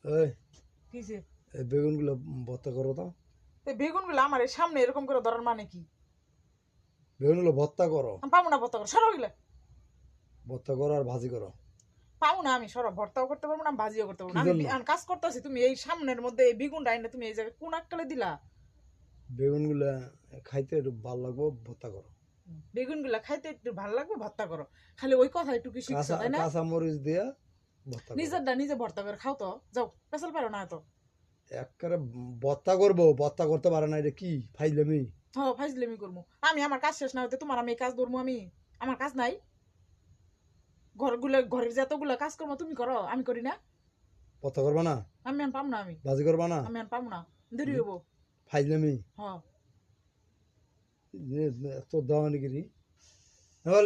এই কিসে? এই বেগুনগুলো ভর্তা করো তো। বেগুনগুলো আমার এই সামনে এরকম করে ধরার মানে কি? বেগুনগুলো ভর্তা করো। আমি পাবো না ভর্তা করো, সরো গেলে। ভর্তা করো আর ভাজি করো। পাবো না আমি, সরো। ভর্তাও করতে পারবো না, আমি ভাজিও করতে পারবো কি না। আমি জন্য? আমি কাজ করতেছি, তুমি এই সামনের মধ্যে এই বেগুনটা এনে তুমি এই জায়গায় কোন আক্কালে দিলা? বেগুনগুলা খাইতে একটু ভালো লাগবো, ভর্তা করো। বেগুনগুলা খাইতে একটু ভালো লাগবে, ভর্তা করো। খালি ওই কথা একটু কি শিখছো, কাঁচা তাই না? কাঁচা মরিচ দিয়া ভর্তা করো। নিজেরটা নিজে ভর্তা করে খাও তো, যাও। পেছাল পারো না এত। একবারে ভর্তা করবো, ভর্তা করতে পারে না, এটা কি ফাইজলামি? হ্যাঁ, ফাইজলামি করবো আমি? আমার কাজ শেষ না হতে তোমার আমি এই কাজ ধরবো? আমি, আমার কাজ নাই? ঘরের যতগুলা কাজ করবো তুমি করো, আমি করি না? ভর্তা করবা না? আমি পাম না, আমি ভাজি করবা না? আমি পাম না, দেরি হবো। ফাইজলামি হ্যাঁ। এত দাওয়ানি গিরি। হ্যাঁ